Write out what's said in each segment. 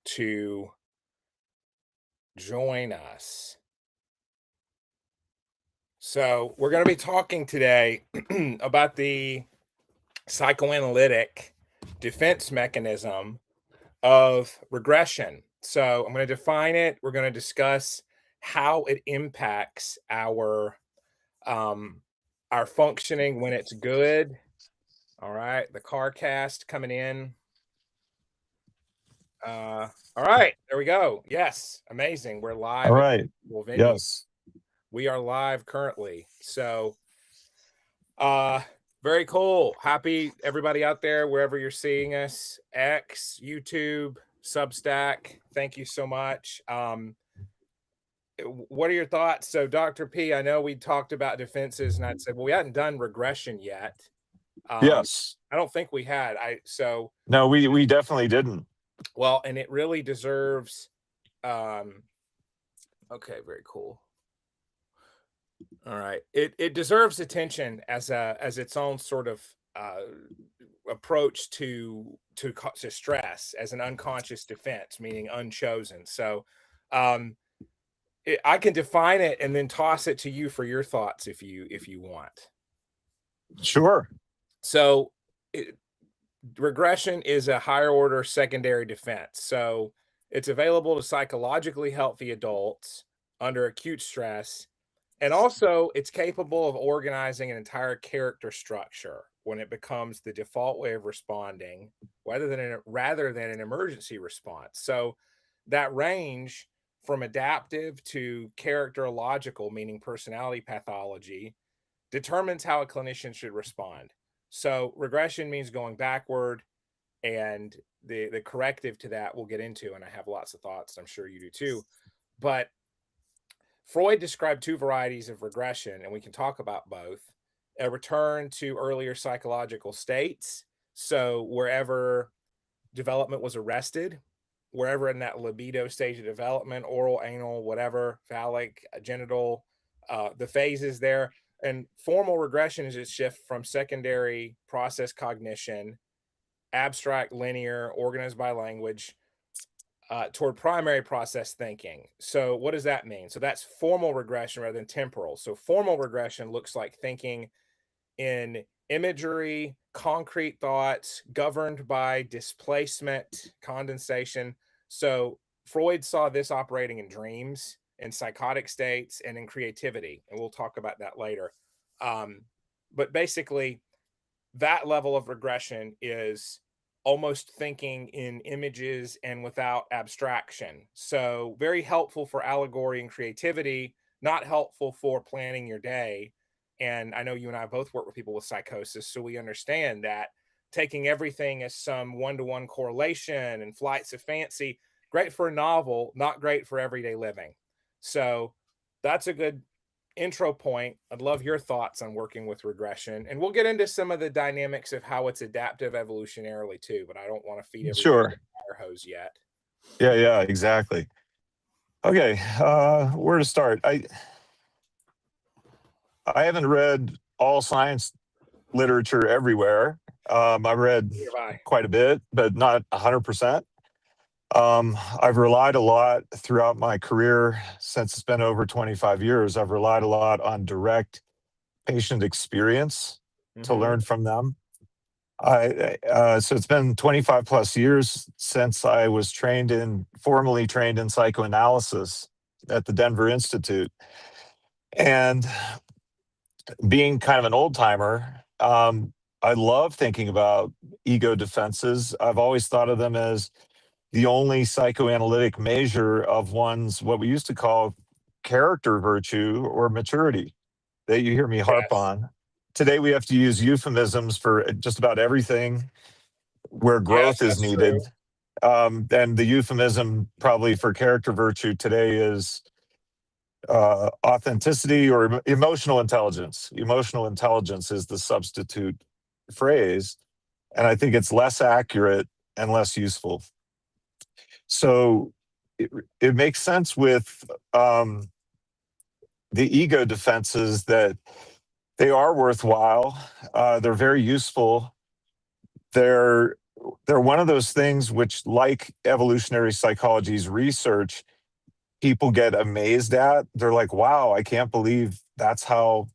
to join us. So, we're going to be talking today about the psychoanalytic defense mechanism of regression. So, I'm going to define it. We're going to discuss how it impacts um, our functioning when it's good. All right, the car cast coming in. All right, there we go. Yes, amazing. We're All live at right. the venue. Yes. We are live currently. So, very cool. Happy everybody out there, wherever you're seeing us, X, YouTube, Substack. Thank you so much. What are your thoughts? So, Dr. P, I know we talked about defenses, and I'd said, well, we hadn't done regression yet. Yes. I don't think we had. No, we definitely didn't. Well, and it really deserves. Okay, very cool. All right, it deserves attention as its own sort of approach to stress as an unconscious defense, meaning unchosen. So, I can define it and then toss it to you for your thoughts if you want. Sure. So, regression is a higher order secondary defense. So, it's available to psychologically healthy adults under acute stress. And also, it's capable of organizing an entire character structure when it becomes the default way of responding, rather than an emergency response. So that range from adaptive to characterological, meaning personality pathology, determines how a clinician should respond. So regression means going backward, and the corrective to that we'll get into, and I have lots of thoughts. I'm sure you do too. But Freud described two varieties of regression, and we can talk about both. A return to earlier psychological states. So, wherever development was arrested, wherever in that libido stage of development, oral, anal, whatever, phallic, genital, the phases there. And formal regression is a shift from secondary process cognition, abstract, linear, organized by language, toward primary process thinking. So what does that mean? So that's formal regression rather than temporal. So formal regression looks like thinking in imagery, concrete thoughts, governed by displacement, condensation. So Freud saw this operating in dreams, in psychotic states, and in creativity. And we'll talk about that later. But basically, that level of regression is almost thinking in images and without abstraction. So, very helpful for allegory and creativity, not helpful for planning your day. And I know you and I both work with people with psychosis, so we understand that taking everything as some one-to-one correlation and flights of fancy, great for a novel, not great for everyday living. So, that's a good intro point. I'd love your thoughts on working with regression, and we'll get into some of the dynamics of how it's adaptive evolutionarily too, but I don't want to feed everybody Sure. the fire hose yet. Yeah, exactly. Okay, where to start? I haven't read all science literature everywhere. I've read Neither have I. quite a bit, but not 100%. I've relied a lot throughout my career, since it's been over 25 years. I've relied a lot on direct patient experience to learn from them. So it's been 25 plus years since I was formally trained in psychoanalysis at the Denver Institute. And being kind of an old timer, I love thinking about ego defenses. I've always thought of them as the only psychoanalytic measure of one's, what we used to call, character virtue or maturity, that you hear me harp Yes. on. Today we have to use euphemisms for just about everything where growth Yes, is that's needed. true. And the euphemism probably for character virtue today is authenticity or emotional intelligence. Emotional intelligence is the substitute phrase, and I think it's less accurate and less useful. So it makes sense with the ego defenses that they are worthwhile. They're very useful. They're they're one of those things which, like evolutionary psychology's research, people get amazed at. They're like, wow, I can't believe that's how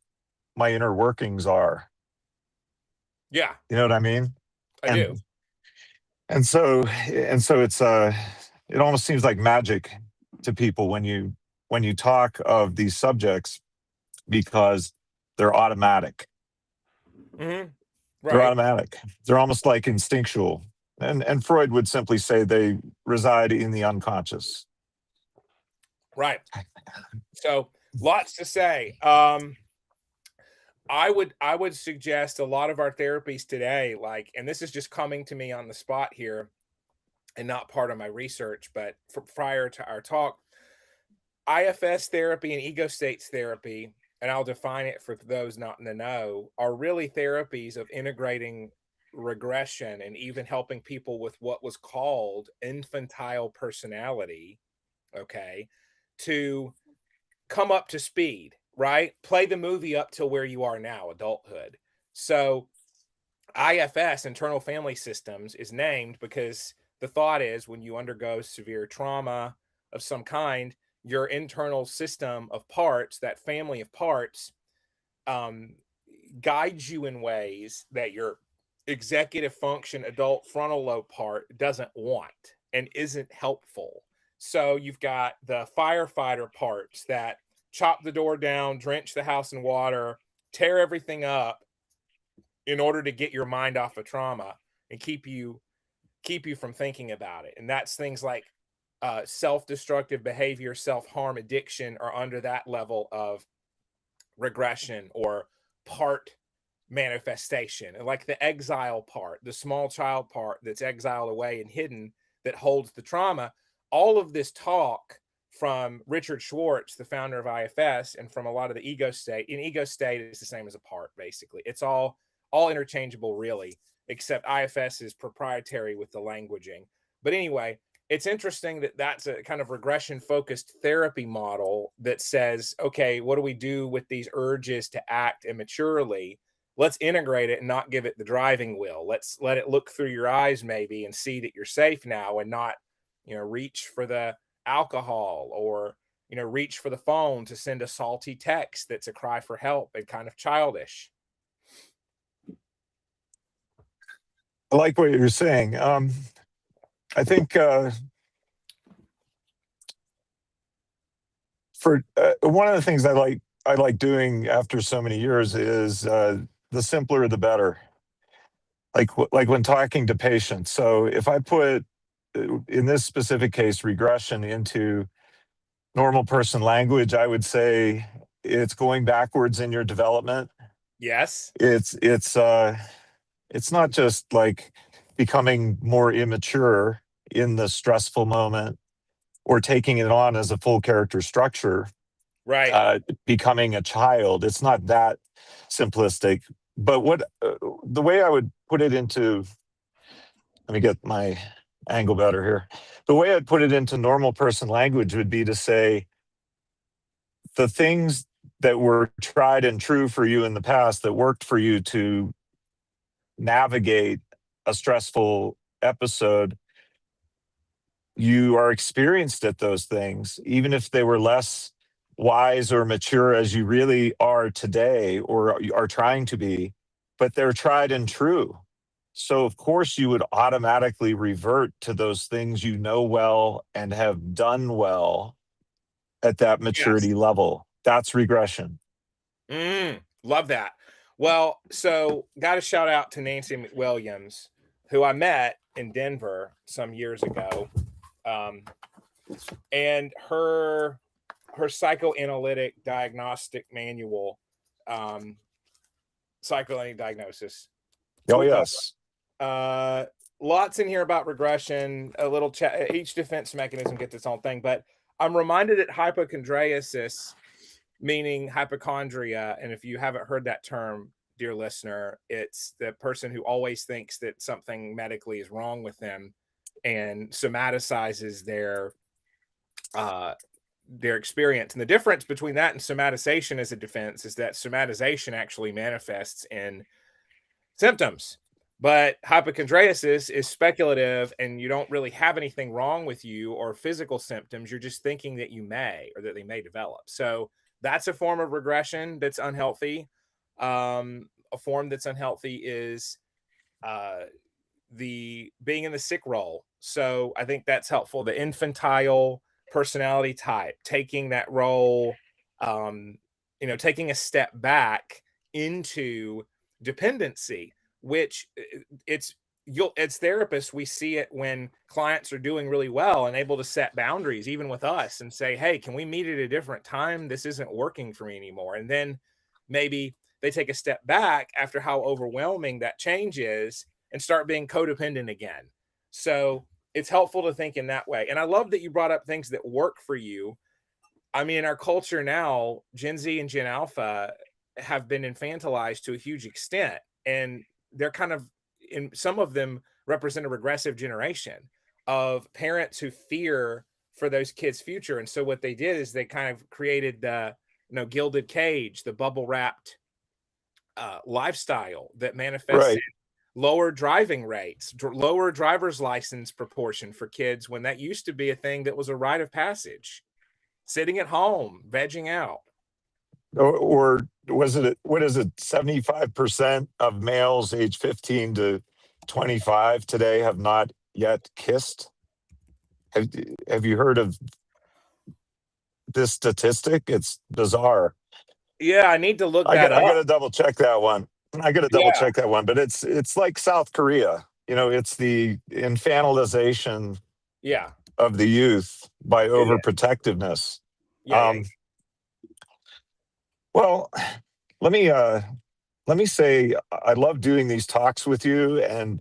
my inner workings are. Yeah, You know what I mean? I do. And and so it's it almost seems like magic to people when you talk of these subjects, because they're automatic. Hmm. They're Right. automatic. They're almost like instinctual. And Freud would simply say they reside in the unconscious. Right. So lots to say. I would suggest a lot of our therapies today, like, and this is just coming to me on the spot here and not part of my research, but prior to our talk, IFS therapy and ego states therapy, and I'll define it for those not in the know, are really therapies of integrating regression and even helping people with what was called infantile personality, okay, to come up to speed, right? Play the movie up to where you are now, adulthood. So IFS, internal family systems, is named because the thought is when you undergo severe trauma of some kind, your internal system of parts, that family of parts, um, guides you in ways that your executive function adult frontal lobe part doesn't want and isn't helpful. So you've got the firefighter parts that chop the door down, drench the house in water, tear everything up in order to get your mind off of trauma and keep you from thinking about it. And that's things like self-destructive behavior, self-harm, addiction are under that level of regression or part manifestation. And like the exile part, the small child part that's exiled away and hidden that holds the trauma, all of this talk from Richard Schwartz, the founder of IFS, and from a lot of the ego state. An ego state is the same as a part, basically. It's all interchangeable, really, except IFS is proprietary with the languaging. But anyway, it's interesting that that's a kind of regression focused therapy model that says, okay, what do we do with these urges to act immaturely? Let's integrate it and not give it the driving wheel. Let's let it look through your eyes maybe and see that you're safe now and not, reach for the alcohol or, reach for the phone to send a salty text that's a cry for help and kind of childish. I like what you're saying. I think for one of the things I like doing after so many years is the simpler the better. Like when talking to patients. So if I put in this specific case regression into normal person language, I would say it's going backwards in your development. Yes. It's not just like becoming more immature in the stressful moment or taking it on as a full character structure, Right. becoming a child. It's not that simplistic. But the way I would put it into, let me get my angle better here. The way I'd put it into normal person language would be to say the things that were tried and true for you in the past that worked for you to navigate a stressful episode, you are experienced at those things, even if they were less wise or mature as you really are today or are trying to be, but they're tried and true. So, of course, you would automatically revert to those things you know well and have done well at that Yes. maturity level. That's regression. Love that. Well, so got to shout out to Nancy McWilliams, who I met in Denver some years ago, um, and her psychoanalytic diagnostic manual, um, psychoanalytic diagnosis. Oh, yes. Uh, Lots in here about regression. A little chat. Each defense mechanism gets its own thing, but I'm reminded that hypochondriasis, meaning hypochondria, and if you haven't heard that term, dear listener, it's the person who always thinks that something medically is wrong with them and somaticizes their experience. And the difference between that and somatization as a defense is that somatization actually manifests in symptoms. But hypochondriasis is speculative, and you don't really have anything wrong with you or physical symptoms. You're just thinking that you may, or that they may develop. So that's a form of regression that's unhealthy. A form that's unhealthy is uh, the being in the sick role. So I think that's helpful. The infantile personality type, taking that role, um, taking a step back into dependency, which it's you'll as therapists, we see it when clients are doing really well and able to set boundaries, even with us, and say, hey, can we meet at a different time? This isn't working for me anymore. And then maybe they take a step back after how overwhelming that change is and start being codependent again. So it's helpful to think in that way. And I love that you brought up things that work for you. I mean, in our culture now, Gen Z and Gen Alpha have been infantilized to a huge extent. And they're kind of, in some of them, represent a regressive generation of parents who fear for those kids' future. And so what they did is they kind of created the, gilded cage, the bubble wrapped lifestyle that manifests Right. in lower driving rates, lower driver's license proportion for kids, when that used to be a thing that was a rite of passage. Sitting at home, vegging out. Or was it, what is it, 75% of males age 15 to 25 today have not yet kissed? Have you heard of this statistic? It's bizarre. Yeah, I need to look I that got I got up. to double check that one. I got to double Yeah, check that one, but it's like South Korea. It's the infantilization yeah, of the youth by it is. overprotectiveness. Yeah, yeah, Um, well, let me say I love doing these talks with you, and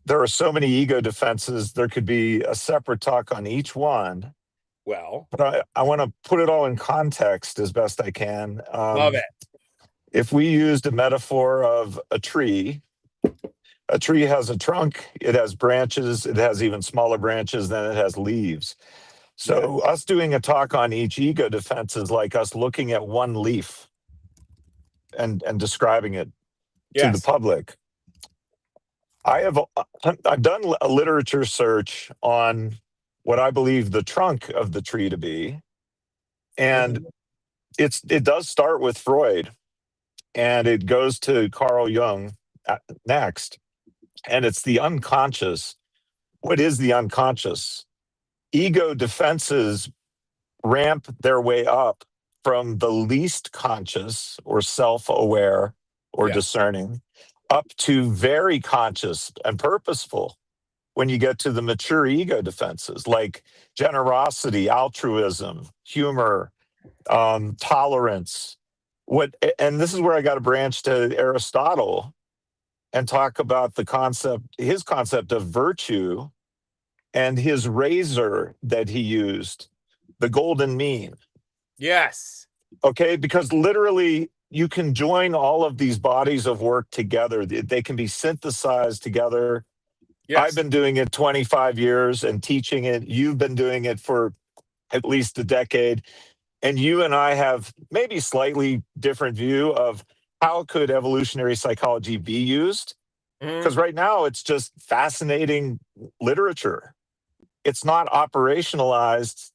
there are so many ego defenses. There could be a separate talk on each one, well, but I want to put it all in context as best I can. love it. If we used a metaphor of a tree has a trunk, it has branches, it has even smaller branches, then it has leaves. Yeah, So, us doing a talk on each ego defense is like us looking at one leaf and describing it to the yes. public. I've done a literature search on what I believe the trunk of the tree to be, and Mhm. it does start with Freud, and it goes to Carl Jung next, and it's the unconscious. What is the unconscious? Ego defenses ramp their way up from the least conscious or self-aware or Yeah, discerning up to very conscious and purposeful when you get to the mature ego defenses like generosity, altruism, humor, tolerance. And this is where I got to branch to Aristotle and talk about his concept of virtue and his razor that he used, the golden mean. yes, Okay, because literally you can join all of these bodies of work together. They can be synthesized together. I've yes. been doing it 25 years and teaching it. You've been doing it for at least a decade. And you and I have maybe slightly different view of how could evolutionary psychology be used? Mhm. Because right now it's just fascinating literature. It's not operationalized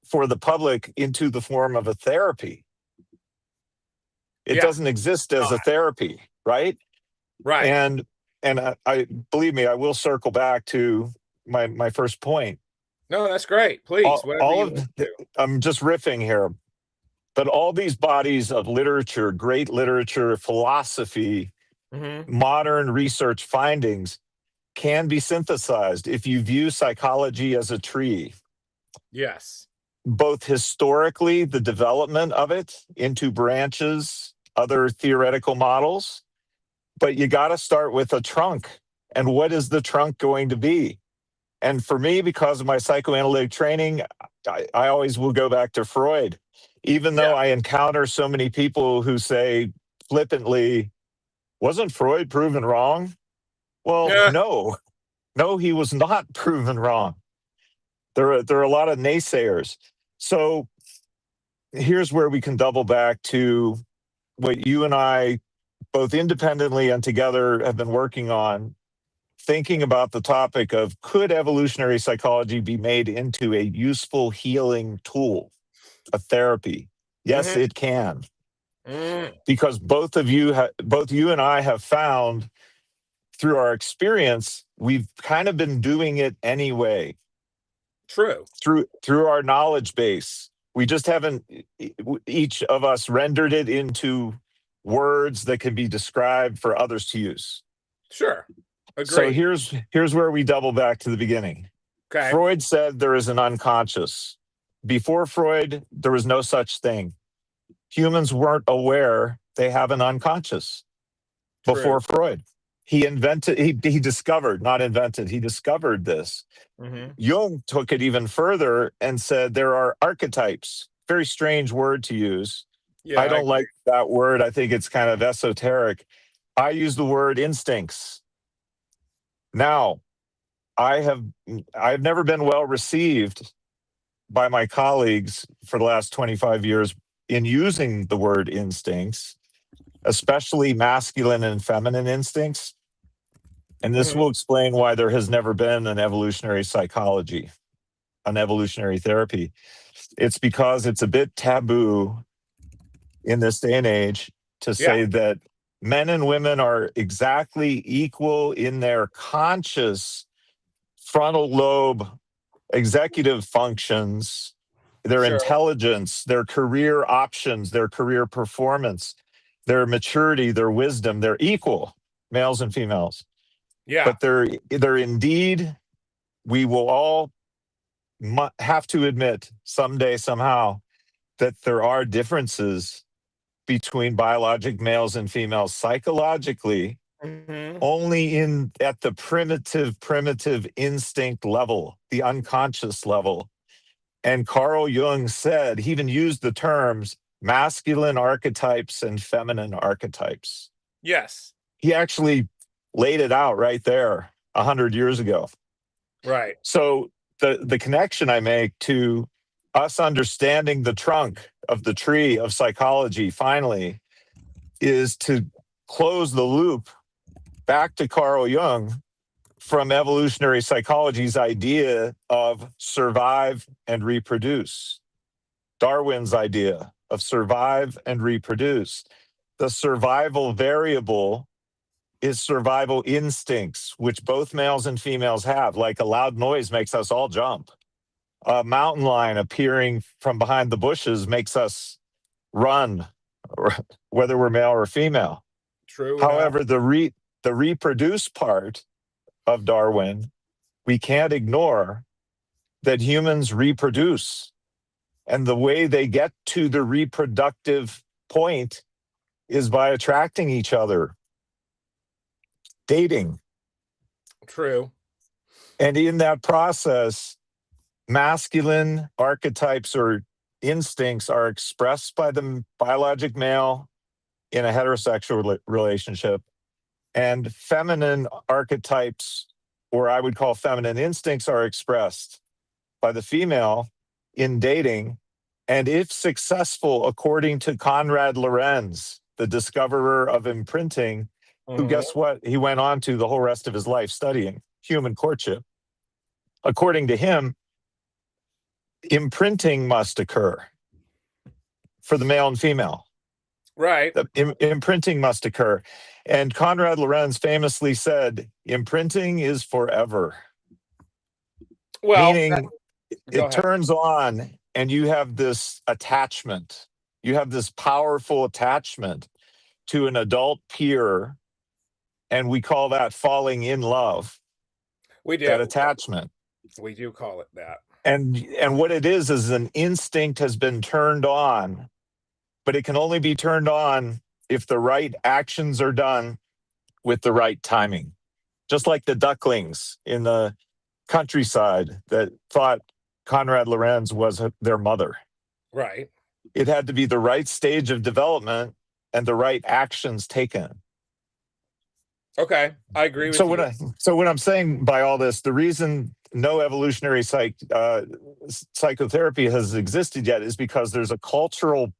for the public into the form of a therapy. It Yeah, doesn't exist as a not. therapy, right? Right. And I believe me, I will circle back to my first point. No, that's great. Please, whatever All you of want to. I'm just riffing here, but all these bodies of literature, great literature, philosophy, Mhm. modern research findings can be synthesized if you view psychology as a tree, Yes. both historically, the development of it into branches, other theoretical models, but you got to start with a trunk. And what is the trunk going to be? And for me, because of my psychoanalytic training, I always will go back to Freud, even Yeah. though I encounter so many people who say flippantly, wasn't Freud proven wrong? Well, Yeah. no, he was not proven wrong. There are a lot of naysayers. So here's where we can double back to what you and I, both independently and together, have been working on. thinking about the topic of could evolutionary psychology be made into a useful healing tool, a therapy? Yes, Mhm. it can, Mm. because both you and I have found through our experience, we've kind of been doing it anyway True. through our knowledge base. We just haven't each of us rendered it into words that can be described for others to use. Sure. So Agree. here's where we double back to the beginning. Okay. Freud said there is an unconscious. Before Freud, there was no such thing. Humans weren't aware they have an unconscious True. before Freud. He discovered, not invented, he discovered this. Mhm. Jung took it even further and said there are archetypes. Very strange word to use. Yeah, I I don't agree. like that word. I think it's kind of esoteric. I use the word instincts. Now, I've never been well received by my colleagues for the last 25 years in using the word instincts, especially masculine and feminine instincts. And this Mhm. will explain why there has never been an evolutionary psychology, an evolutionary therapy. It's because it's a bit taboo in this day and age to Yeah. say that men and women are exactly equal in their conscious frontal lobe executive functions, their Sure. intelligence, their career options, their career performance, their maturity, their wisdom. They're equal, males and females. Yeah. But they're indeed, we will all have to admit someday, somehow, that there are differences between biologic males and females psychologically, Mhm. only in at the primitive instinct level, the unconscious level. And Carl Jung said, he even used the terms masculine archetypes and feminine archetypes. Yes. He actually laid it out right there 100 years ago. Right. So the connection I make to us understanding the trunk of the tree of psychology finally is to close the loop back to Carl Jung from evolutionary psychology's idea of survive and reproduce. Darwin's idea of survive and reproduce. The survival variable is survival instincts, which both males and females have. Like a loud noise makes us all jump. A mountain lion appearing from behind the bushes makes us run, whether we're male or female. True enough. However, the reproduce part of Darwin, we can't ignore that humans reproduce. And the way they get to the reproductive point is by attracting each other, dating. True. And in that process, masculine archetypes or instincts are expressed by the biologic male in a heterosexual relationship, and feminine archetypes, or I would call feminine instincts, are expressed by the female in dating. And if successful, according to Konrad Lorenz, the discoverer of imprinting, who, Mhm. guess what, he went on to the whole rest of his life studying human courtship. According to him, imprinting must occur for the male and female. Right. The imprinting must occur. And Konrad Lorenz famously said, imprinting is forever, Well, meaning go it ahead. turns on and you have this attachment. You have this powerful attachment to an adult peer, and we call that falling in love, We that do. attachment. We do call it that. And what it is an instinct has been turned on, but it can only be turned on if the right actions are done with the right timing. Just like the ducklings in the countryside that thought Konrad Lorenz was their mother. Right. It had to be the right stage of development and the right actions taken. Okay. I agree So with you. what I'm saying by all this, the reason no evolutionary psychotherapy has existed yet is because there's a cultural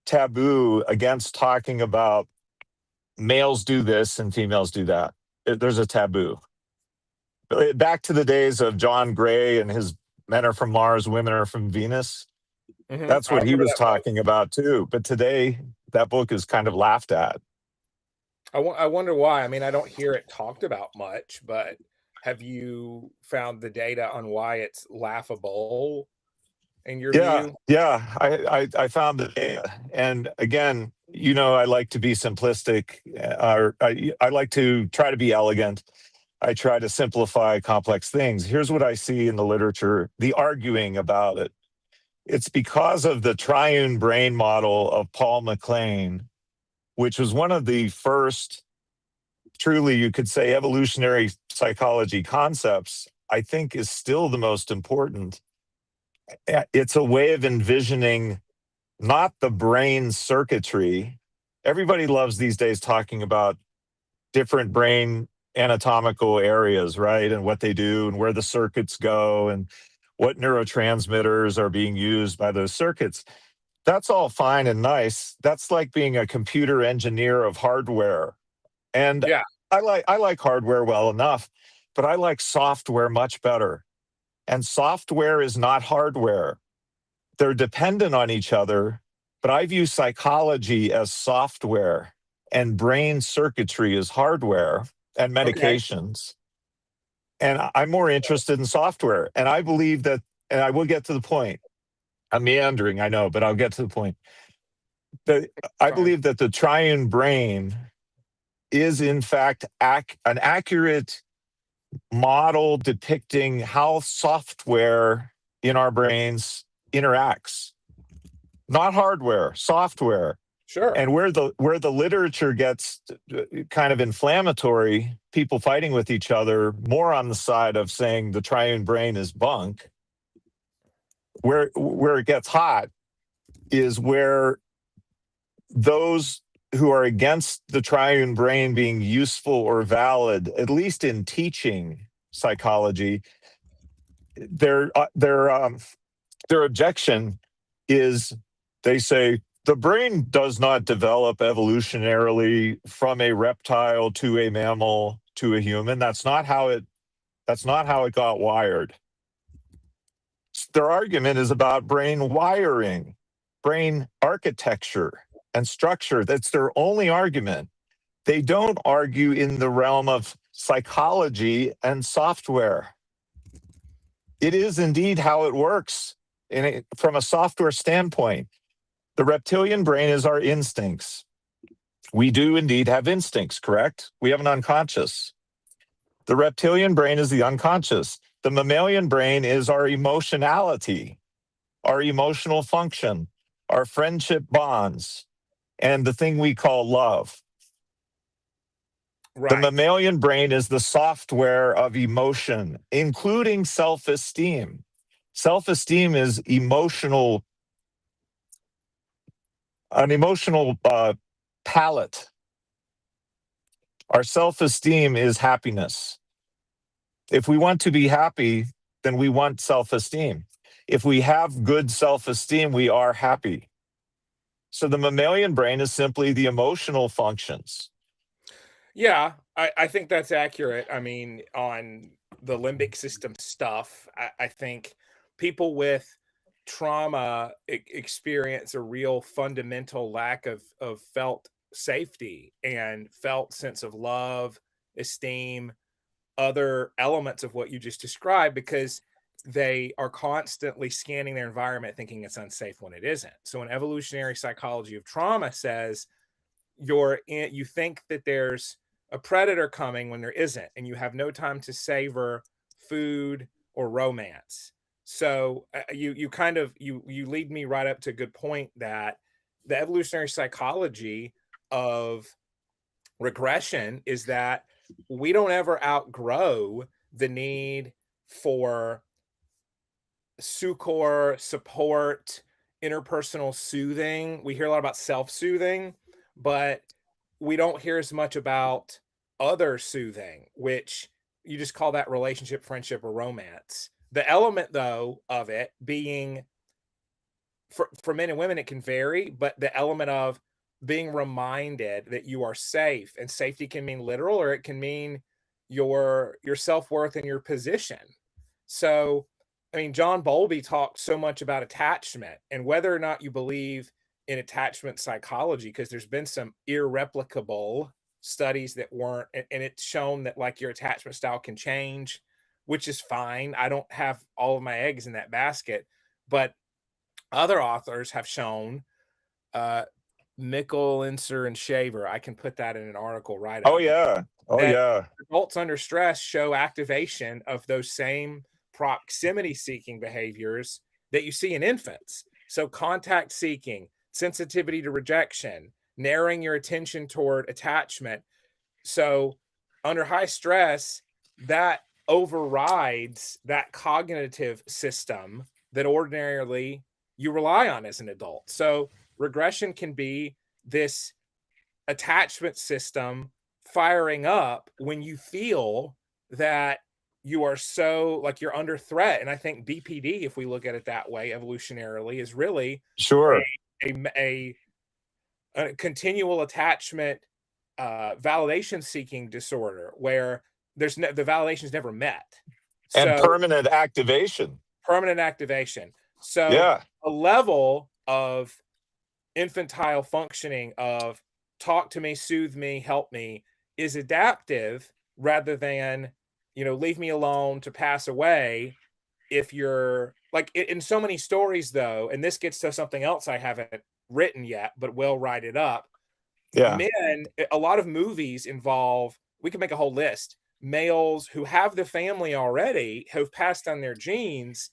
taboo against talking about males do this and females do that. There's a taboo. back to the days of John Gray and his Men Are From Mars, Women Are From Venus. Mhm. That's I what he remember was that book. talking about too. But today, that book is kind of laughed at. I wonder why. I mean, I don't hear it talked about much, but have you found the data on why it's laughable in your Yeah, view? yeah. I found the data, and again, I like to be simplistic, or I like to try to be elegant. I try to simplify complex things. Here's what I see in the literature: the arguing about it. It's because of the triune brain model of Paul MacLean, which was one of the first, truly, you could say, evolutionary psychology concepts. I think is still the most important. It's a way of envisioning not the brain circuitry. Everybody loves these days talking about different brain anatomical areas, right? And what they do and where the circuits go and what neurotransmitters are being used by those circuits. That's all fine and nice. That's like being a computer engineer of hardware. And Yeah. I like hardware well enough, but I like software much better. And software is not hardware. They're dependent on each other, but I view psychology as software and brain circuitry as hardware and Okay. medications. And I'm more interested in software. And I believe that, and I will get to the point. I'm meandering, I know, but I'll get to the point. I Fine. believe that the triune brain is, in fact, an accurate model depicting how software in our brains interacts, not hardware, software. Sure. And where the literature gets kind of inflammatory, people fighting with each other, more on the side of saying the triune brain is bunk. Where it gets hot is where those who are against the triune brain being useful or valid, at least in teaching psychology, their objection is, they say, the brain does not develop evolutionarily from a reptile to a mammal to a human. That's not how it got wired. Their argument is about brain wiring, brain architecture and structure. That's their only argument. They don't argue in the realm of psychology and software. It is indeed how it works from a software standpoint. The reptilian brain is our instincts. We do indeed have instincts, correct? We have an unconscious. The reptilian brain is the unconscious. The mammalian brain is our emotionality, our emotional function, our friendship bonds, and the thing we call love. The Right. mammalian brain is the software of emotion, including self esteem. Self esteem is an emotional palette. Our self esteem is happiness. If we want to be happy, then we want self esteem. If we have good self esteem, we are happy. So the mammalian brain is simply the emotional functions. Yeah, I think that's accurate. I mean, on the limbic system stuff, I think people with trauma experience a real fundamental lack of felt safety and felt sense of love, esteem, other elements of what you just described because they are constantly scanning their environment thinking it's unsafe when it isn't. So an evolutionary psychology of trauma says you think that there's a predator coming when there isn't, and you have no time to savor food or romance. So you kind of you lead me right up to a good point that the evolutionary psychology of regression is that we don't ever outgrow the need for succor, support, interpersonal soothing. We hear a lot about self-soothing, but we don't hear as much about other soothing, which you just call that relationship, friendship, or romance. The element, though, of it being for men and women, it can vary, but the element of being reminded that you are safe, and safety can mean literal or it can mean your self-worth and your position. So, I mean, John Bowlby talked so much about attachment and whether or not you believe in attachment psychology, because there's been some irreplicable studies that weren't, and it's shown that like your attachment style can change, which is fine. I don't have all of my eggs in that basket, but other authors have shown, uh, Mickelenser and Shaver, I can put that in an article right Oh up, yeah. Oh that yeah. adults under stress show activation of those same proximity seeking behaviors that you see in infants. So, contact seeking, sensitivity to rejection, narrowing your attention toward attachment. So, under high stress, that overrides that cognitive system that ordinarily you rely on as an adult. So, regression can be this attachment system firing up when you feel that you are so like you're under threat. And I think BPD, if we look at it that way, evolutionarily, is really Sure. a continual attachment, validation seeking disorder where there's no, the validation is never met. And So permanent activation. permanent activation. So Yeah. a level of infantile functioning of talk to me, soothe me, help me is adaptive rather than, leave me alone to pass away. If you're like in so many stories, though, and this gets to something else I haven't written yet, but will write it up. Yeah. Men, a lot of movies involve, we can make a whole list, males who have the family already, who've passed on their genes,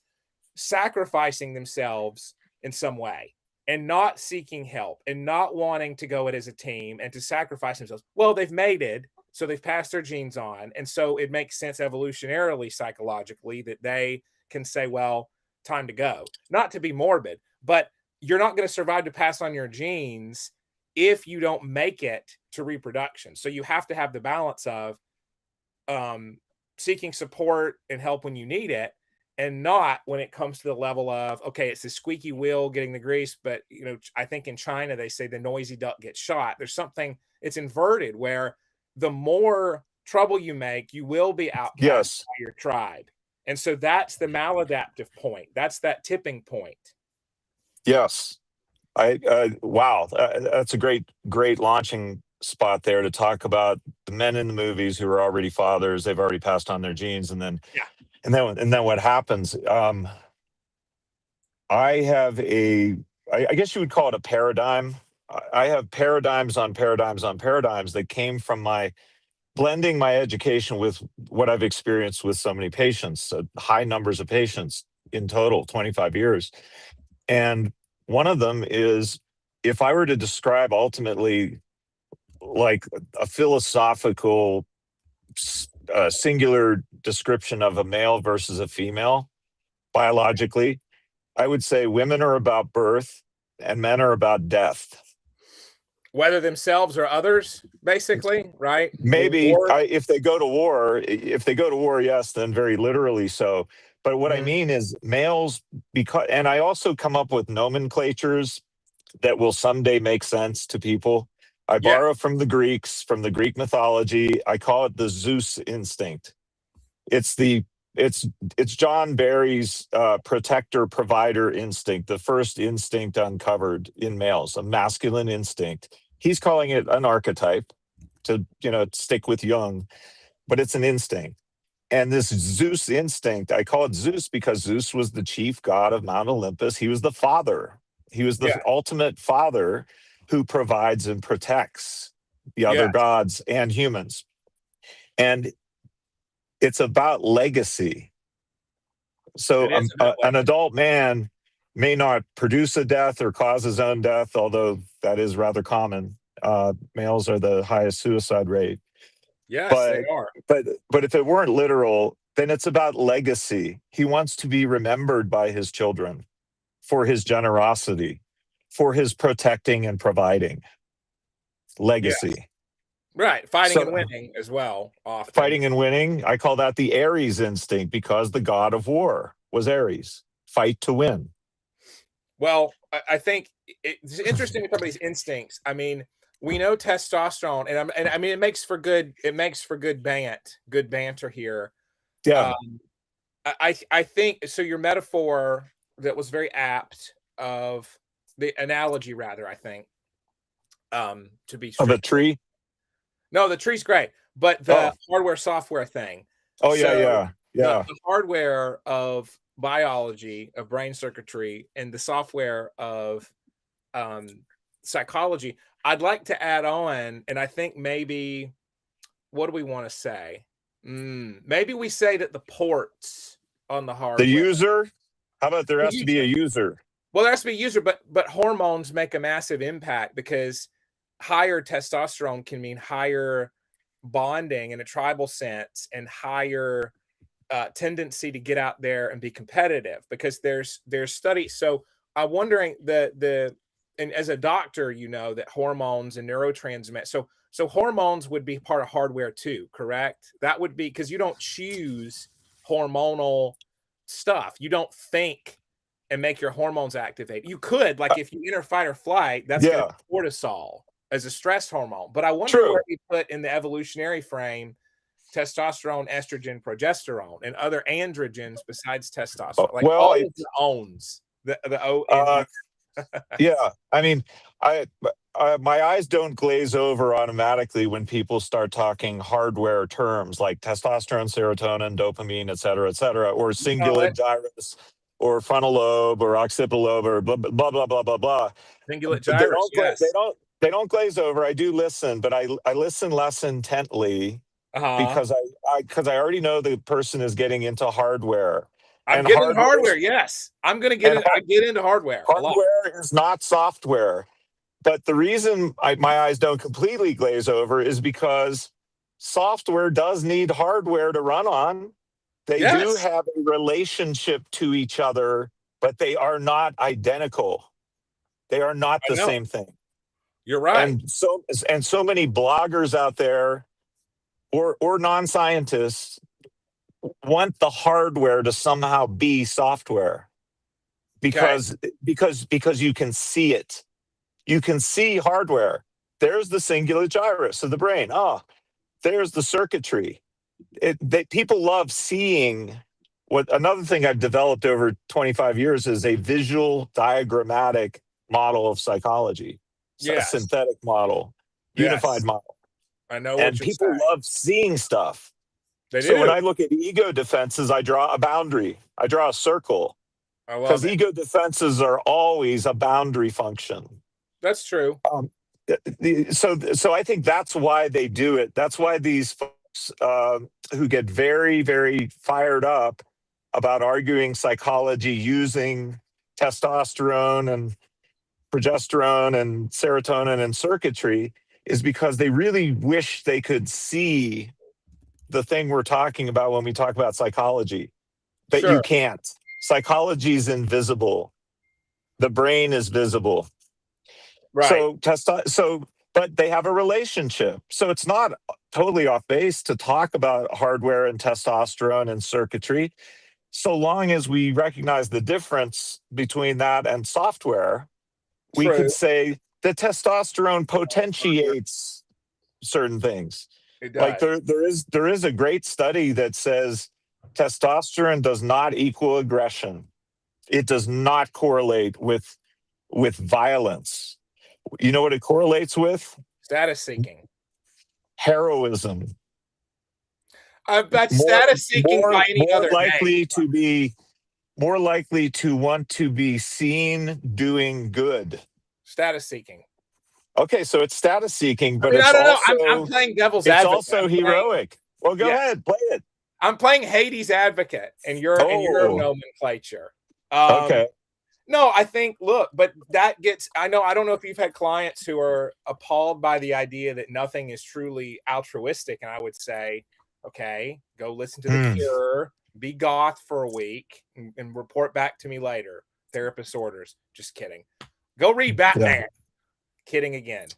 sacrificing themselves in some way and not seeking help and not wanting to go it as a team and to sacrifice themselves. Well, they've mated, so they've passed their genes on. And so it makes sense evolutionarily, psychologically, that they can say, well, time to go. Not to be morbid, but you're not going to survive to pass on your genes if you don't make it to reproduction. So you have to have the balance of seeking support and help when you need it, and not when it comes to the level of, okay, it's the squeaky wheel getting the grease, but I think in China they say the noisy duck gets shot. There's something, it's inverted, where the more trouble you make, you will be outcast Yes. by your tribe. And so that's the maladaptive point. That's that tipping point. Yes. Wow, that's a great launching spot there to talk about the men in the movies who are already fathers. They've already passed on their genes, and then what happens? I have I guess you would call it a paradigm. I have paradigms on paradigms on paradigms that came from my blending my education with what I've experienced with so many patients, high numbers of patients in total, 25 years. And one of them is, if I were to describe ultimately like a philosophical singular description of a male versus a female biologically, I would say women are about birth and men are about death. Whether themselves or others, basically, right? Maybe if they go to war, yes, then very literally so. But what I mean is males, and I also come up with nomenclatures that will someday make sense to people. I borrow from the Greeks, from the Greek mythology. I call it the Zeus instinct. It's John Barry's protector provider instinct, the first instinct uncovered in males, a masculine instinct. He's calling it an archetype to stick with Jung, but it's an instinct. And this Zeus instinct, I call it Zeus because Zeus was the chief god of Mount Olympus. He was the father. He was the ultimate father who provides and protects the other gods and humans. And it's about legacy. So an adult man may not produce a death or cause his own death, although that is rather common. Males are the highest suicide rate. Yes, they are. But if it weren't literal, then it's about legacy. He wants to be remembered by his children for his generosity, for his protecting and providing. Legacy. Yes. Right. Fighting and winning as well, often. Fighting and winning. I call that the Ares instinct because the god of war was Ares. Fight to win. Well, I think it's interesting with some of these instincts. I mean, we know testosterone, and I mean it makes for good good banter here. Yeah. Um, I think so. Your metaphor that was very apt of the analogy, rather, I think, to be Of a straight. tree. No, the tree's great, but the Oh. hardware software thing. Oh yeah, So yeah, yeah. the hardware of biology, of brain circuitry, and the software of um, psychology. I'd like to add on, and I think maybe what do we want to say? Maybe we say that the ports on the The hardware, user. How about there the has to be a user. user? Well, there has to be a user, but hormones make a massive impact because higher testosterone can mean higher bonding in a tribal sense and higher tendency to get out there and be competitive because there's studies. So I'm wondering the and as a doctor, you know that hormones and neurotransmit. So hormones would be part of hardware too, correct? That would be because you don't choose hormonal stuff. You don't think and make your hormones activate. You could, like if you enter fight or flight, that's going to Yeah. be cortisol as a stress hormone. But I wonder where True. we put in the evolutionary frame testosterone, estrogen, progesterone, and other androgens besides testosterone, like Well, all of the owns, the O N E. uh, yeah. I mean, I, my eyes don't glaze over automatically when people start talking hardware terms like testosterone, serotonin, dopamine, et cetera, or You know cingulate it, gyrus, or frontal lobe, or occipital lobe, or blah blah blah blah blah blah. cingulate But they gyrus, don't yes. they don't glaze over. I do listen, but I listen less intently Uh-huh. because I already know the person is getting into hardware, I'm and getting into hardware, yes. I'm gonna get and in. I get into hardware a lot. hardware is not software. But the reason my eyes don't completely glaze over is because software does need hardware to run on. They do Yes, have a relationship to each other, but they are not identical. They are not I the know. same thing. You're right. And so many bloggers out there or non-scientists want the hardware to somehow be software Okay. because you can see it. You can see hardware. There's the cingulate gyrus of the brain. Oh, there's the circuitry. People love seeing. What another thing I've developed over 25 years is a visual diagrammatic model of psychology, a Yes. synthetic model, unified Yes. model. I know what And you're people saying. love seeing stuff. They So when do. I look at ego defenses, I draw a boundary. I draw a circle I love because it. ego defenses are always a boundary function. That's true. Um, so I think that's why they do it. That's why these folks who get very, very fired up about arguing psychology using testosterone and progesterone and serotonin and circuitry is because they really wish they could see the thing we're talking about when we talk about psychology, but you Sure. can't. Psychology is invisible. The brain is visible. Right. But they have a relationship. So it's not totally off base to talk about hardware and testosterone and circuitry, so long as we recognize the difference between that and software. We could True. say the testosterone potentiates certain things. It Like does. there is a great study that says testosterone does not equal aggression. It does not correlate with violence. You know what it correlates with? Status seeking. Heroism. But More status seeking by any more other name. likely to be more likely to want to be seen doing good. Status seeking. Okay, so it's status seeking, I but mean, I it's don't know. I'm also playing devil's it's advocate. also heroic. Well, go Yes, ahead, play it. I'm playing Hades advocate in your Oh, nomenclature. Um, okay. no, I think look, but that gets. I know. I don't know if you've had clients who are appalled by the idea that nothing is truly altruistic, and I would say, okay, go listen to The Hmm. Cure, be goth for a week, and report back to me later. Therapist orders. Just kidding. Go read Yeah. Batman. Kidding again.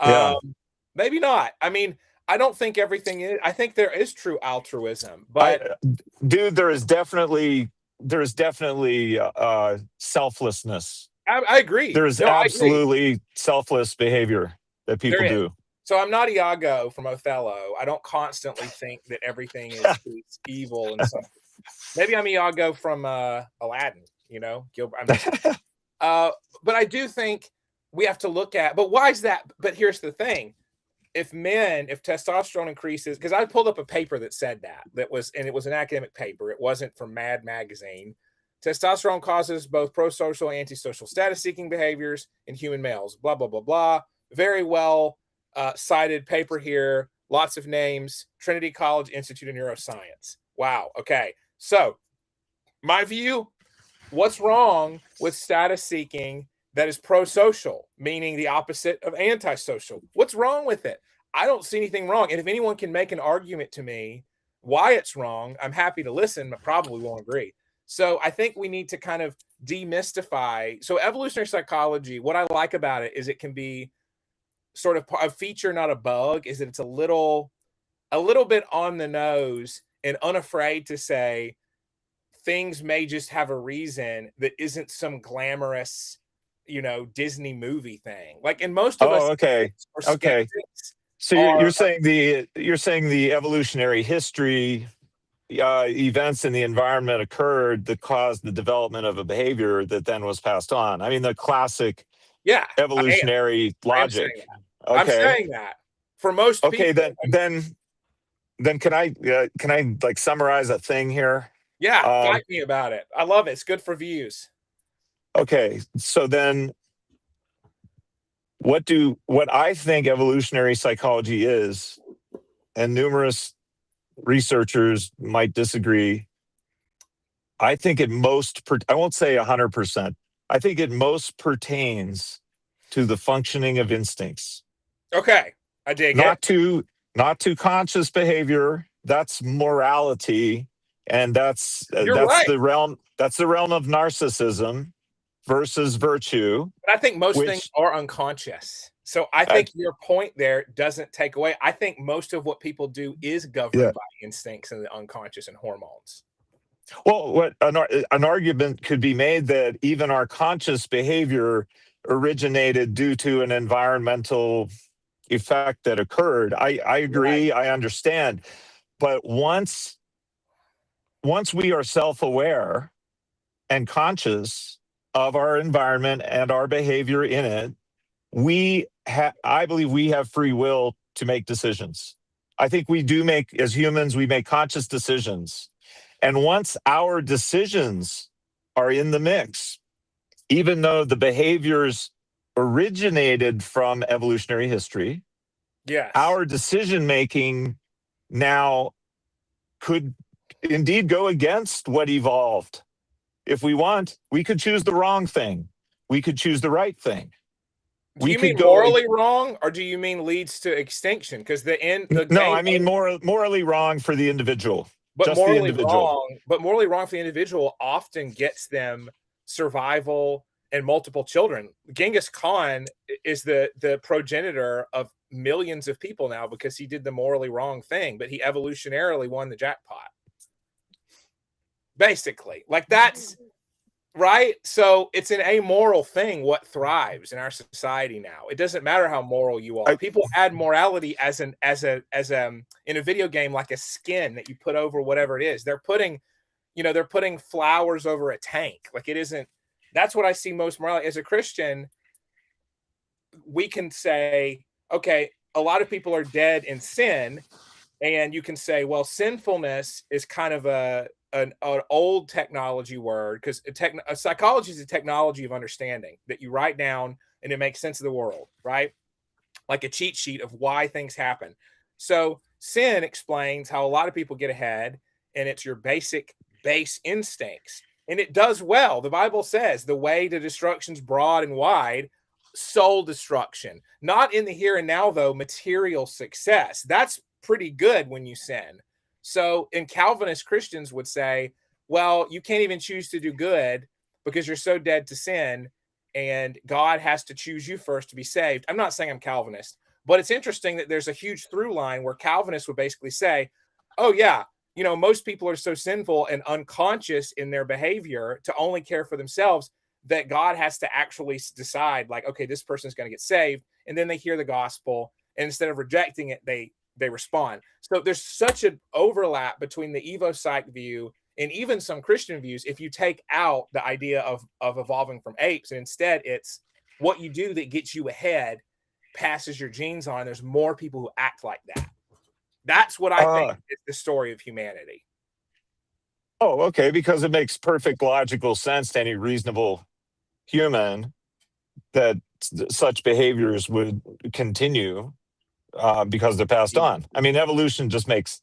Yeah. Maybe not. I mean, I don't think everything is. I think there is true altruism, I but dude, there is definitely selflessness. I agree. There is No, I agree. absolutely selfless behavior. that There people is. do. So I'm not Iago from Othello. I don't constantly think that everything is evil and something. Maybe I'm Iago from Aladdin, you know, Gilbert. I'm just but I do think we have to look at, but why is that? But here's the thing. If testosterone increases, because I pulled up a paper that said that was, and it was an academic paper. It wasn't from Mad Magazine. Testosterone causes both pro-social and antisocial status-seeking behaviors in human males. Blah, blah, blah, blah. Very well cited paper here. Lots of names. Trinity College Institute of Neuroscience. Wow. Okay. So my view, what's wrong with status-seeking that is pro-social, meaning the opposite of antisocial? What's wrong with it? I don't see anything wrong. And if anyone can make an argument to me why it's wrong, I'm happy to listen, but probably won't agree. So I think we need to kind of demystify. So evolutionary psychology, what I like about it is it can be sort of a feature, not a bug, is that it's a little bit on the nose and unafraid to say things may just have a reason that isn't some glamorous, you know, Disney movie thing. Like, and most of us, okay. So you're saying the evolutionary history events in the environment occurred that caused the development of a behavior that then was passed on. I mean, the classic evolutionary logic. I'm saying that for most people. Okay, then can I like summarize a thing here? Yeah, fight me about it. I love it. It's good for views. Okay, so then what I think evolutionary psychology is, and numerous researchers might disagree, I think I won't say 100%. I think it most pertains to the functioning of instincts. Okay, I dig it. Not to conscious behavior. That's morality, and that's right. the realm. That's the realm of narcissism versus virtue. But I think most things are unconscious. So I think your point there doesn't take away. I think most of what people do is governed by instincts and the unconscious and hormones. Well, an argument could be made that even our conscious behavior originated due to an environmental effect that occurred. I agree. Right. I understand. But once we are self-aware and conscious of our environment and our behavior in it, I believe we have free will to make decisions. I think we do as humans, we make conscious decisions. And once our decisions are in the mix, even though the behaviors originated from evolutionary history, our decision-making now could indeed go against what evolved. If we want, we could choose the wrong thing. We could choose the right thing. Do you mean morally wrong, or do you mean leads to extinction? Because I mean morally wrong for the individual. But morally wrong for the individual often gets them survival and multiple children. Genghis Khan is the progenitor of millions of people now because he did the morally wrong thing, but he evolutionarily won the jackpot. Basically, like that's right. So it's an amoral thing what thrives in our society now. It doesn't matter how moral you are. People add morality as in a video game, like a skin that you put over whatever it is. They're putting flowers over a tank. Like it isn't. That's what I see most morality. As a Christian, we can say, okay, a lot of people are dead in sin, and you can say, well, sinfulness is kind of an old technology word, because psychology is a technology of understanding that you write down and it makes sense of the world, right? Like a cheat sheet of why things happen. So sin explains how a lot of people get ahead, and it's your base instincts. And it does well. The Bible says the way to destruction's broad and wide, soul destruction. Not in the here and now, though, material success. That's pretty good when you sin. So, and Calvinist Christians would say, well, you can't even choose to do good because you're so dead to sin, and God has to choose you first to be saved. I'm not saying I'm Calvinist, but it's interesting that there's a huge through line where Calvinists would basically say, oh, yeah, you know, most people are so sinful and unconscious in their behavior to only care for themselves that God has to actually decide, like, okay, this person's going to get saved, and then they hear the gospel, and instead of rejecting it, they respond. So there's such an overlap between the Evo Psych view and even some Christian views. If you take out the idea of evolving from apes, and instead it's what you do that gets you ahead, passes your genes on. There's more people who act like that. That's what I think is the story of humanity. Oh, okay, because it makes perfect logical sense to any reasonable human that such behaviors would continue because they're passed on. I mean, evolution just makes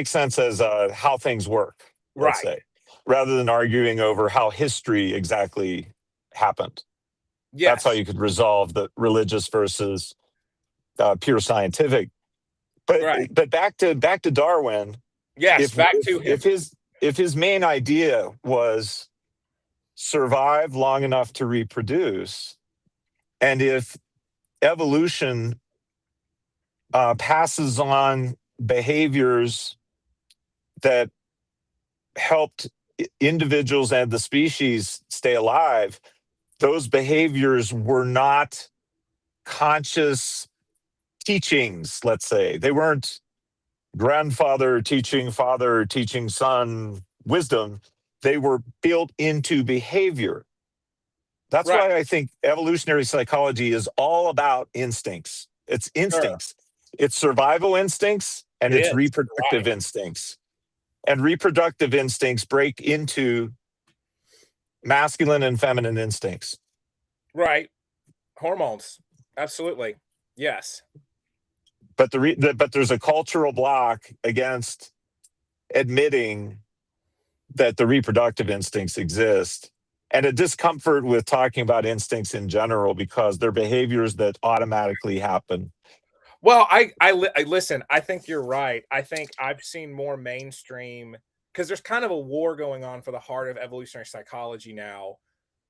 sense as how things work, let's Right. say, rather than arguing over how history exactly happened. That's how Yes. you could resolve the religious versus pure scientific. But Right. back to Darwin. Yes. Back to him. If his main idea was survive long enough to reproduce, and if evolution passes on behaviors that helped individuals and the species stay alive, those behaviors were not conscious teachings, let's say. They weren't grandfather teaching father teaching son wisdom. They were built into behavior. That's Right. why I think evolutionary psychology is all about instincts. It's Sure. instincts. It's survival instincts and It it's is. reproductive Right. instincts. And reproductive instincts break into masculine and feminine instincts. Right. Hormones. Absolutely. Yes. But but there's a cultural block against admitting that the reproductive instincts exist, and a discomfort with talking about instincts in general because they're behaviors that automatically happen. Well, I listen. I think you're right. I think I've seen more mainstream because there's kind of a war going on for the heart of evolutionary psychology now,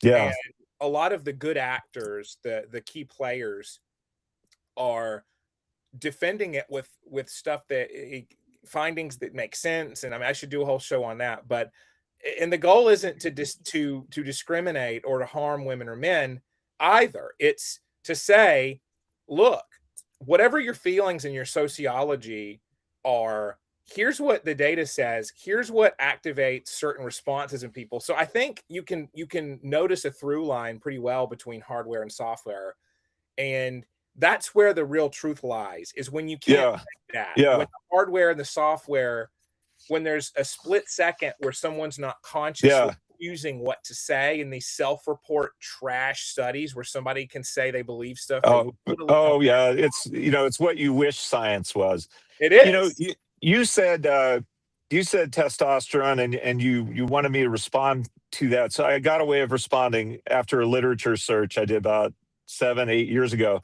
and Yeah, a lot of the good actors, the key players, are defending it with stuff that findings that make sense. And I mean, I should do a whole show on that. But and the goal isn't to discriminate or to harm women or men either. It's to say, look, whatever your feelings and your sociology are, here's what the data says. Here's what activates certain responses in people. So I think you can notice a through line pretty well between hardware and software, and that's where the real truth lies, is when you can't yeah, fake that. When yeah, the hardware and the software, when there's a split second where someone's not consciously yeah. choosing what to say in these self-report trash studies where somebody can say they believe stuff they Oh, totally don't. oh, yeah. It's what you wish science was. It You know, is. you said testosterone, and you wanted me to respond to that. So I got a way of responding after a literature search I did about 7, 8 years ago.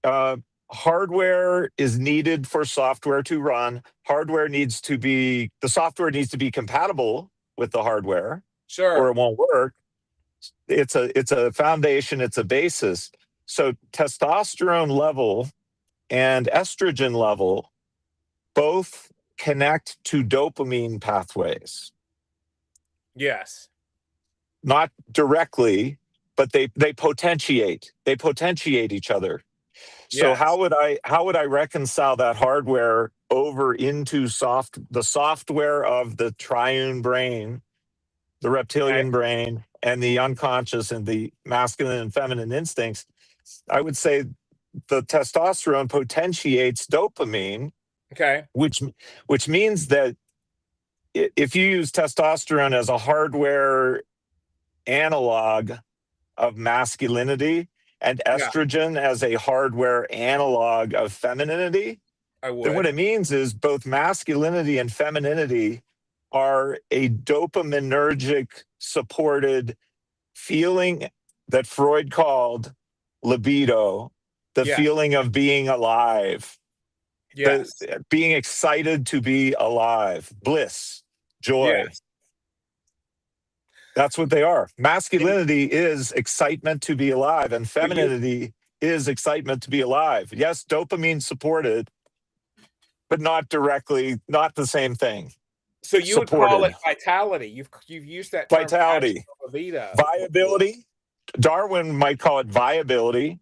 Uh, Hardware is needed for software to run. The software needs to be compatible with the hardware, or Sure. it won't work. It's a foundation, it's a basis. So testosterone level and estrogen level both connect to dopamine pathways, Yes. not directly, but they potentiate each other. So Yes. how would I reconcile that hardware over into the software of the triune brain, the Okay. reptilian brain, and the unconscious and the masculine and feminine instincts? I would say the testosterone potentiates dopamine, Okay. which means that if you use testosterone as a hardware analog of masculinity and Yeah, estrogen as a hardware analog of femininity, I then what would. it means is both masculinity and femininity are a dopaminergic supported feeling that Freud called libido, the Yeah. feeling of being alive, the Yes. being excited to be alive, bliss, joy. Yes. That's what they are. And Masculinity is excitement to be alive, and but you femininity is excitement to be alive. Yes, dopamine supported, but not directly, not the same thing. So you would call supported. it vitality. You've used that term Vitality, vita. viability. Darwin might call it viability.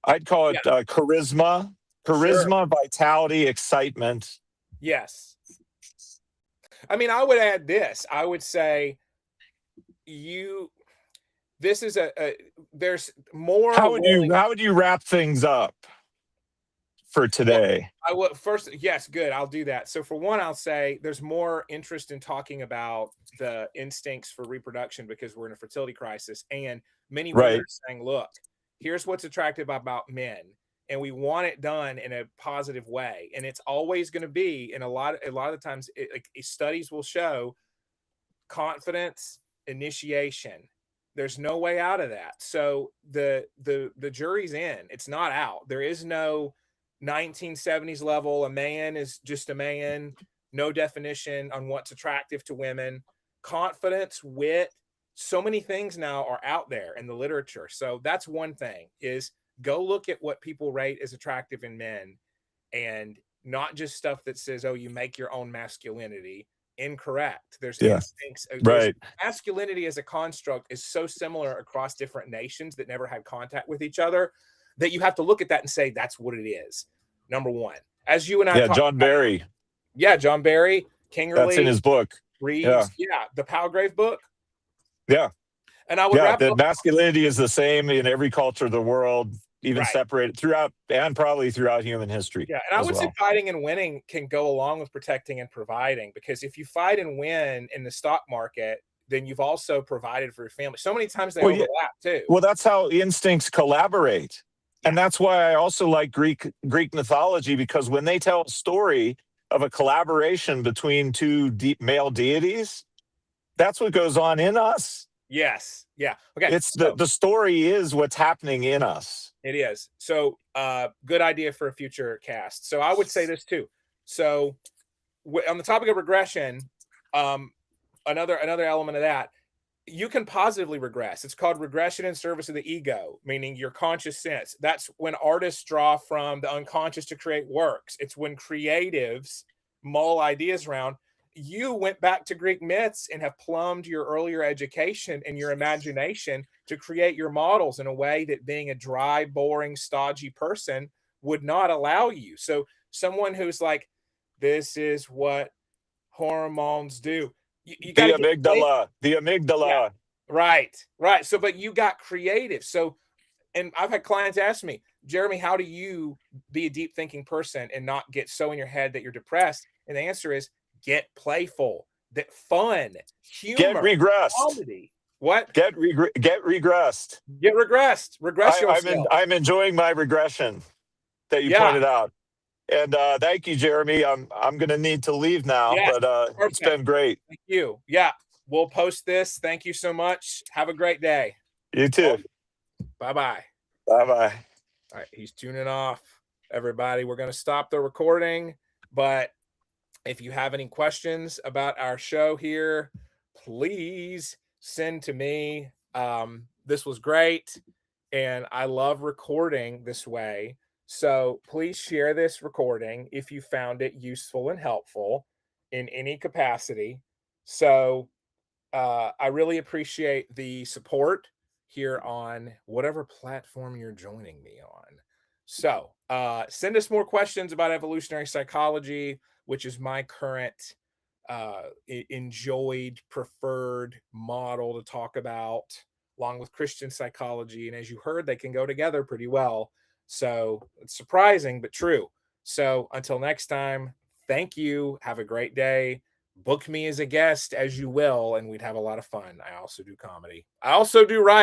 I'd call it Yeah, charisma, sure. vitality, excitement. Yes. I mean, I would add this. I would say this is there's more willing. How would you wrap things up for Well, today? I will first, yes, good. I'll do that. So for one, I'll say there's more interest in talking about the instincts for reproduction because we're in a fertility crisis, and many women Right. are saying, "Look, here's what's attractive about men, and we want it done in a positive way." And it's always going to be, and a lot of the times, studies will show confidence, initiation. There's no way out of that. So the jury's in. It's not out. There is no 1970s level. A man is just a man. No definition on what's attractive to women. Confidence, wit, so many things now are out there in the literature. So that's one thing is go look at what people rate as attractive in men and not just stuff that says, oh, you make your own masculinity. Incorrect. There's Yeah. instincts. There's Right. masculinity as a construct is so similar across different nations that never had contact with each other that you have to look at that and say that's what it is. Number one, as you and I Yeah. talked John Barry. Yeah, John Barry, That's in Kingerly, his book. Reeves, yeah, the Palgrave book. Yeah. And I would Yeah. wrap That up. masculinity is the same in every culture of the world, even Right. separated throughout and probably throughout human history. Yeah, and I would say well. fighting and winning can go along with protecting and providing because if you fight and win in the stock market, then you've also provided for your family. So many times they Well, yeah. overlap too. Well, that's how instincts collaborate. Yeah. And that's why I also like Greek mythology, because when they tell a story of a collaboration between two male deities, that's what goes on in us. Yes. Yeah. Okay. It's the story is what's happening in us. It is. So good idea for a future cast. So I would say this too. So on the topic of regression, another element of that, you can positively regress. It's called regression in service of the ego, meaning your conscious sense. That's when artists draw from the unconscious to create works. It's when creatives mull ideas around. You went back to Greek myths and have plumbed your earlier education and your imagination to create your models in a way that being a dry, boring, stodgy person would not allow you. So someone who's like, this is what hormones do. You got the amygdala. Yeah, right. So, but you got creative. So, and I've had clients ask me, Jeremy, how do you be a deep thinking person and not get so in your head that you're depressed? And the answer is get playful, that fun, humor, Get regressed. comedy. What? Get regressed. Get regressed. Regress yourself. I'm enjoying my regression that you pointed out. And thank you, Jeremy. I'm going to need to leave now, but it's been great. Thank you. Yeah, we'll post this. Thank you so much. Have a great day. You too. Bye-bye. Bye-bye. All right, he's tuning off. Everybody, we're going to stop the recording, but if you have any questions about our show here, please send to me. This was great, and I love recording this way. So please share this recording if you found it useful and helpful in any capacity. So I really appreciate the support here on whatever platform you're joining me on. So send us more questions about evolutionary psychology, which is my current enjoyed, preferred model to talk about, along with Christian psychology. And as you heard, they can go together pretty well. So it's surprising, but true. So until next time, thank you. Have a great day. Book me as a guest as you will, and we'd have a lot of fun. I also do comedy. I also do writing.